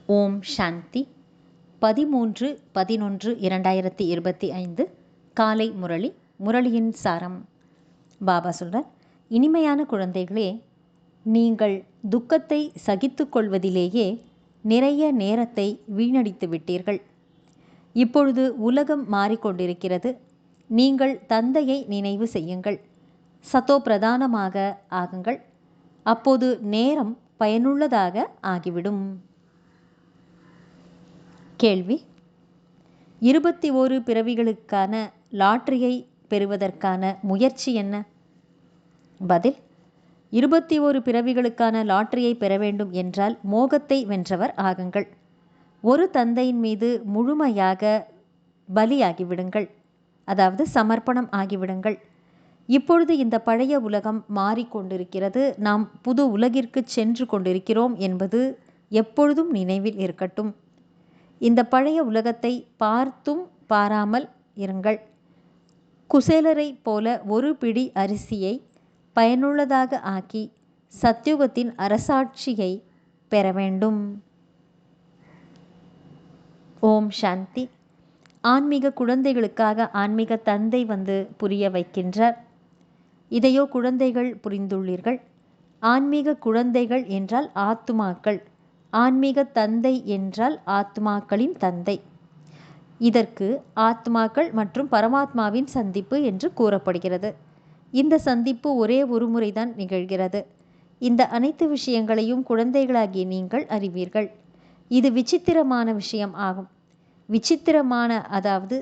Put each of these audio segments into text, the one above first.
ஓம் சாந்தி. 13/11/2025 காலை முரளி. முரளியின் சாரம். பாபா சொல்றார், இனிமையான குழந்தைகளே, நீங்கள் துக்கத்தை சகித்து கொள்வதிலேயே நிறைய நேரத்தை வீணடித்து விட்டீர்கள். இப்பொழுது உலகம் மாறிக்கொண்டிருக்கிறது. நீங்கள் தந்தையை நினைவு செய்யுங்கள். சதோ பிரதானமாக ஆகுங்கள். அப்போது நேரம் பயனுள்ளதாக ஆகிவிடும். கேள்வி: 21 பிறவிகளுக்கான லாட்டரியை பெறுவதற்கான முயற்சி என்ன? பதில்: 21 பிறவிகளுக்கான லாட்டரியை பெற வேண்டும் என்றால் மோகத்தை வென்றவர் ஆகுங்கள். ஒரு தந்தையின் மீது முழுமையாக பலியாகிவிடுங்கள், அதாவது சமர்ப்பணம் ஆகிவிடுங்கள். இப்பொழுது இந்த பழைய உலகம் மாறிக்கொண்டிருக்கிறது. நாம் புது உலகிற்கு சென்று கொண்டிருக்கிறோம் என்பது எப்பொழுதும் நினைவில் இருக்கட்டும். இந்த பழைய உலகத்தை பார்த்தும் பாராமல் இருங்கள். குசேலரை போல ஒரு பிடி அரிசியை பயனுள்ளதாக ஆக்கி சத்யுகத்தின் அரசாட்சியை பெற வேண்டும். ஓம் சாந்தி. ஆன்மீக குழந்தைகளுக்காக ஆன்மீக தந்தை வந்து புரிய வைக்கின்றார். இதையோ குழந்தைகள் புரிந்துள்ளீர்கள். ஆன்மீக குழந்தைகள் என்றால் ஆத்துமாக்கள், ஆன்மீக தந்தை என்றால் ஆத்மாக்களின் தந்தை. இதற்கு ஆத்மாக்கள் மற்றும் பரமாத்மாவின் சந்திப்பு என்று கூறப்படுகிறது. இந்த சந்திப்பு ஒரே ஒரு முறைதான் நிகழ்கிறது. இந்த அனைத்து விஷயங்களையும் குழந்தைகளாகிய நீங்கள் அறிவீர்கள். இது விசித்திரமான விஷயம் ஆகும். விசித்திரமான, அதாவது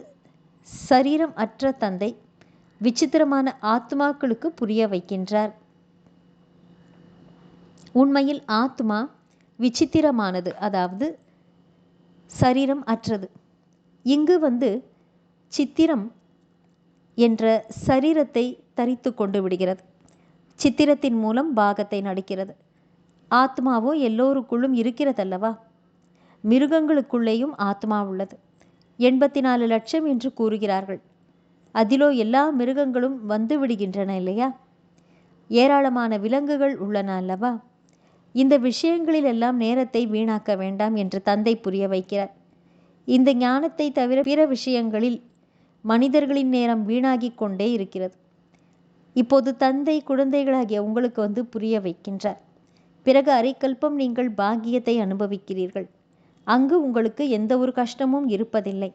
சரீரம் அற்ற தந்தை விசித்திரமான ஆத்மாக்களுக்கு புரிய வைக்கின்றார். உண்மையில் ஆத்மா விசித்திரமானது, அதாவது சரீரம் அற்றது. இங்கு வந்து சித்திரம் என்ற சரீரத்தை தரித்து கொண்டு விடுகிறது. சித்திரத்தின் மூலம் பாகத்தை நடிக்கிறது. ஆத்மாவோ எல்லோருக்குள்ளும் இருக்கிறதல்லவா? மிருகங்களுக்குள்ளேயும் ஆத்மா உள்ளது. 84 லட்சம் என்று கூறுகிறார்கள். அதிலோ எல்லா மிருகங்களும் வந்து விடுகின்றன இல்லையா? ஏராளமான விலங்குகள் உள்ளன அல்லவா? இந்த விஷயங்களில் எல்லாம் நேரத்தை வீணாக்க வேண்டாம் என்று தந்தை புரிய வைக்கிறார். இந்த ஞானத்தை தவிர பிற விஷயங்களில் மனிதர்களின் நேரம் வீணாகி கொண்டே இருக்கிறது. இப்போது தந்தை குழந்தைகளாகிய உங்களுக்கு வந்து புரிய வைக்கின்றார். பிறகு அரைக்கல்பம் நீங்கள் பாக்கியத்தை அனுபவிக்கிறீர்கள். அங்கு உங்களுக்கு எந்த ஒரு கஷ்டமும் இருப்பதில்லை.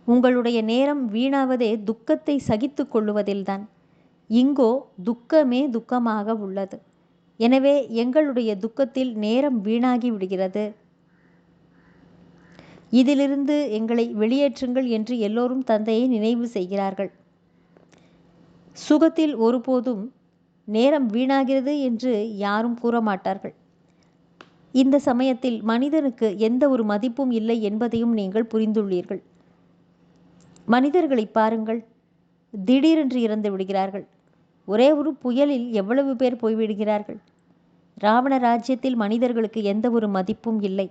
உங்களுடைய நேரம் வீணாவதே துக்கத்தை சகித்து கொள்ளுவதில்தான். இங்கோ துக்கமே துக்கமாக உள்ளது. எனவே எங்களுடைய துக்கத்தில் நேரம் வீணாகி விடுகிறது. இதிலிருந்து எங்களை வெளியேற்றுங்கள் என்று எல்லோரும் தந்தையை நினைவு செய்கிறார்கள். சுகத்தில் ஒருபோதும் நேரம் வீணாகிறது என்று யாரும் கூற மாட்டார்கள். இந்த சமயத்தில் மனிதனுக்கு எந்த ஒரு மதிப்பும் இல்லை என்பதையும் நீங்கள் புரிந்துள்ளீர்கள். மனிதர்களை பாருங்கள், திடீரென்று இறந்து விடுகிறார்கள். ஒரே ஒரு புயலில் எவ்வளவு பேர் போய்விடுகிறார்கள். ராவண ராஜ்யத்தில் மனிதர்களுக்கு எந்த ஒரு மதிப்பும் இல்லை.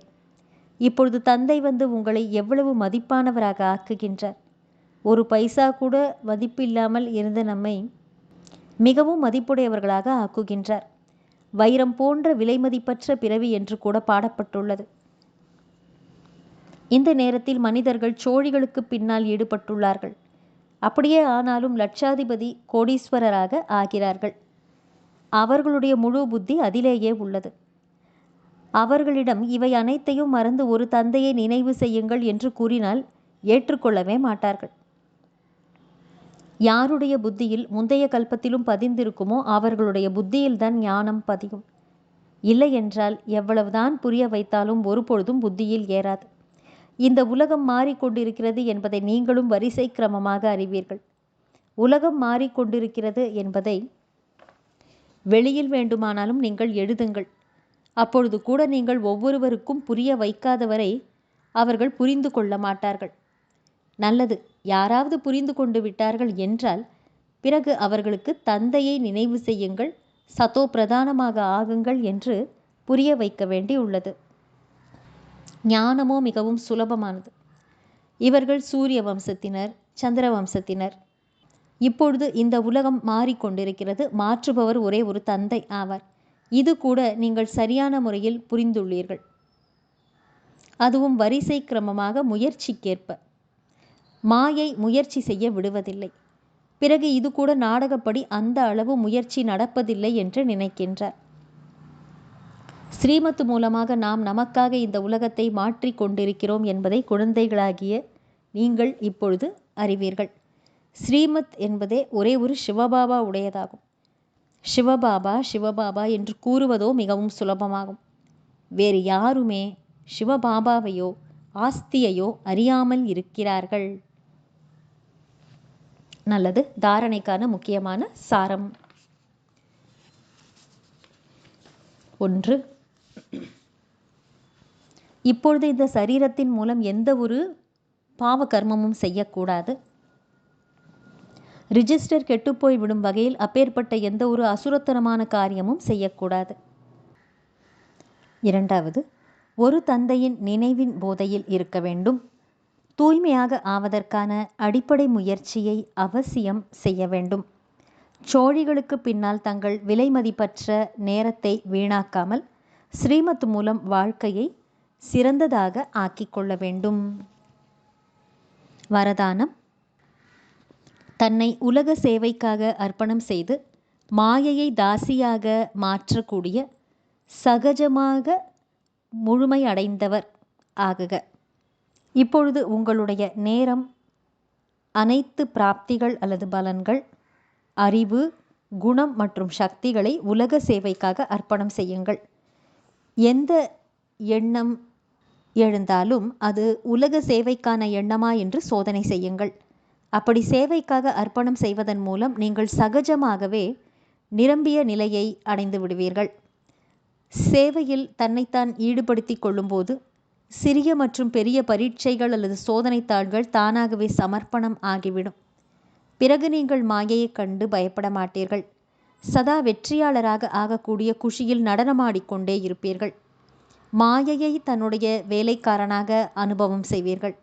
இப்பொழுது தந்தை வந்து உங்களை எவ்வளவு மதிப்பானவராக ஆக்குகின்றார். ஒரு பைசா கூட மதிப்பு இல்லாமல் இருந்த நம்மை மிகவும் மதிப்புடையவர்களாக ஆக்குகின்றார். வைரம் போன்ற விலைமதிப்பற்ற பிறவி என்று கூட பாடப்பட்டுள்ளது. இந்த நேரத்தில் மனிதர்கள் சோழிகளுக்கு பின்னால் ஈடுபட்டுள்ளார்கள். அப்படியே ஆனாலும் லட்சாதிபதி கோடீஸ்வரராக ஆகிறார்கள். அவர்களுடைய முழு புத்தி அதிலேயே உள்ளது. அவர்களிடம் இவை அனைத்தையும் மறந்து ஒரு தந்தையை நினைவு செய்யுங்கள் என்று கூறினால் ஏற்றுக்கொள்ளவே மாட்டார்கள். யாருடைய புத்தியில் முந்தைய கல்பத்திலும் பதிந்திருக்குமோ அவர்களுடைய புத்தியில்தான் ஞானம் பதியும். இல்லை என்றால் எவ்வளவுதான் புரிய வைத்தாலும் ஒருபொழுதும் புத்தியில் ஏறாது. இந்த உலகம் மாறிக்கொண்டிருக்கிறது என்பதை நீங்களும் வரிசை கிரமமாக அறிவீர்கள். உலகம் மாறிக்கொண்டிருக்கிறது என்பதை வெளியில் வேண்டுமானாலும் நீங்கள் எழுதுங்கள். அப்பொழுது கூட நீங்கள் ஒவ்வொருவருக்கும் புரிய வைக்காதவரை அவர்கள் புரிந்து கொள்ள மாட்டார்கள். நல்லது, யாராவது புரிந்து கொண்டு விட்டார்கள் என்றால் பிறகு அவர்களுக்கு தந்தையை நினைவு செய்யுங்கள், சதோ பிரதானமாக ஆகுங்கள் என்று புரிய வைக்க வேண்டியுள்ளது. ஞானமோ மிகவும் சுலபமானது. இவர்கள் சூரிய வம்சத்தினர், சந்திர வம்சத்தினர். இப்பொழுது இந்த உலகம் மாறிக்கொண்டிருக்கிறது. மாற்றுபவர் ஒரே ஒரு தந்தை ஆவார். இது கூட நீங்கள் சரியான முறையில் புரிந்துள்ளீர்கள். அதுவும் வரிசை கிரமமாக முயற்சிக்கேற்ப. மாயை முயற்சி செய்ய விடுவதில்லை. பிறகு இது கூட நாடகப்படி அந்த அளவு முயற்சி நடப்பதில்லை என்று நினைக்கின்றார். ஸ்ரீமத் மூலமாக நாம் நமக்காக இந்த உலகத்தை மாற்றிக் கொண்டிருக்கிறோம் என்பதை குழந்தைகளாகிய நீங்கள் இப்பொழுது அறிவீர்கள். ஸ்ரீமத் என்பதே ஒரே ஒரு சிவபாபா உடையதாகும். சிவபாபா சிவபாபா என்று கூறுவதோ மிகவும் சுலபமாகும். வேறு யாருமே சிவபாபாவையோ ஆஸ்தியையோ அறியாமல் இருக்கிறார்கள். நல்லது. தாரணைக்கான முக்கியமான சாரம். 1. இப்பொழுது இந்த சரீரத்தின் மூலம் எந்த ஒரு பாவ கர்மமும் செய்யக்கூடாது. ரிஜிஸ்டர் கெட்டுப்போய் விடும் வகையில் அப்பேற்பட்ட எந்த ஒரு அசுரத்தனமான காரியமும் செய்யக்கூடாது. 2. ஒரு தந்தையின் நினைவின் போதையில் இருக்க வேண்டும். தூய்மையாக ஆவதற்கான அடிப்படை முயற்சியை அவசியம் செய்ய வேண்டும். சோழிகளுக்கு பின்னால் தங்கள் விலை மதிப்பற்ற நேரத்தை வீணாக்காமல் ஸ்ரீமத் மூலம் வாழ்க்கையை சிறந்ததாக ஆக்கிக் கொள்ள வேண்டும். வரதானம். தன்னை உலக சேவைக்காக அர்ப்பணம் செய்து மாயையை தாசியாக மாற்றக்கூடிய சகஜமாக முழுமையடைந்தவர் ஆகுக. இப்பொழுது உங்களுடைய நேரம், அனைத்து பிராப்திகள் அல்லது பலன்கள், அறிவு, குணம் மற்றும் சக்திகளை உலக சேவைக்காக அர்ப்பணம் செய்யுங்கள். எந்த எண்ணம் எழுந்தாலும் அது உலக சேவைக்கான எண்ணமா என்று சோதனை செய்யுங்கள். அப்படி சேவைக்காக அர்ப்பணம் செய்வதன் மூலம் நீங்கள் சகஜமாகவே நிரம்பிய நிலையை அடைந்து விடுவீர்கள். சேவையில் தன்னைத்தான் ஈடுபடுத்தி கொள்ளும்போது சிறிய மற்றும் பெரிய பரீட்சைகள் அல்லது சோதனை தாள்கள் தானாகவே சமர்ப்பணம் ஆகிவிடும். பிறகு நீங்கள் மாயையை கண்டு பயப்பட மாட்டீர்கள். சதா வெற்றியாளராக ஆகக்கூடிய குஷியில் நடனமாடிக்கொண்டே இருப்பீர்கள். மாயையை தன்னுடைய வேலைக்காரனாக அனுபவம் செய்வீர்கள்.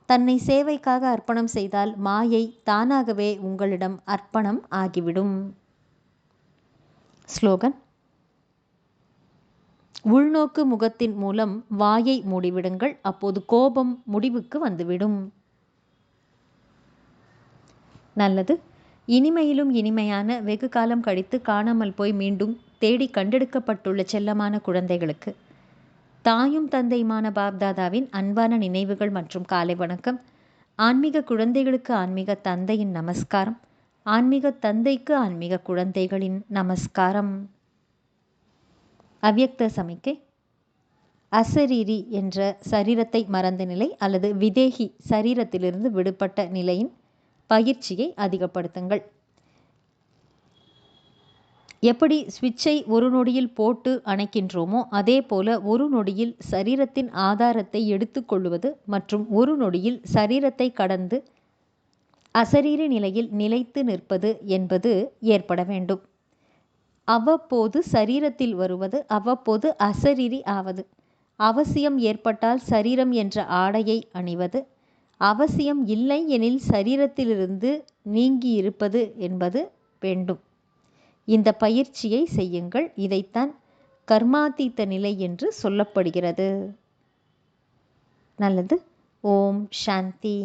தன்னை சேவைக்காக அர்ப்பணம் செய்தால் மாயை தானாகவே உங்களிடம் அர்ப்பணம் ஆகிவிடும். ஸ்லோகன். உள்நோக்கு முகத்தின் மூலம் வாயை மூடிவிடுங்கள். அப்போது கோபம் முடிவுக்கு வந்துவிடும். நல்லது. இனிமையிலும் இனிமையான வெகு காலம் கழித்து காணாமல் போய் மீண்டும் தேடி கண்டெடுக்கப்பட்டுள்ள செல்லமான குழந்தைகளுக்கு தாயும் தந்தையுமான பாப்தாதாவின் அன்பான நினைவுகள் மற்றும் காலை வணக்கம். ஆன்மீக குழந்தைகளுக்கு ஆன்மீக தந்தையின் நமஸ்காரம். ஆன்மீக தந்தைக்கு ஆன்மீக குழந்தைகளின் நமஸ்காரம். அவ்யக்த சமிக்கை. அசரீரி என்ற சரீரத்தை மறந்த நிலை அல்லது விதேகி சரீரத்திலிருந்து விடுபட்ட நிலையின் பயிற்சியை அதிகப்படுத்துங்கள். எப்படி சுவிட்சை ஒரு நொடியில் போட்டு அணைக்கின்றோமோ அதே போல ஒரு நொடியில் சரீரத்தின் ஆதாரத்தை எடுத்துக்கொள்வது மற்றும் ஒரு நொடியில் சரீரத்தை கடந்து அசரீரி நிலையில் நிலைத்து நிற்பது என்பது ஏற்பட வேண்டும். அவ்வப்போது சரீரத்தில் வருவது, அவ்வப்போது அசரீரி ஆவது, அவசியம் ஏற்பட்டால் சரீரம் என்ற ஆடையை அணிவது, அவசியம் இல்லை எனில் சரீரத்திலிருந்து நீங்கி இருப்பது என்பது வேண்டும். இந்த பயிற்சியை செய்யுங்கள். இதைத்தான் கர்மாதீத்த நிலை என்று சொல்லப்படுகிறது. நல்லது. ஓம் சாந்தி.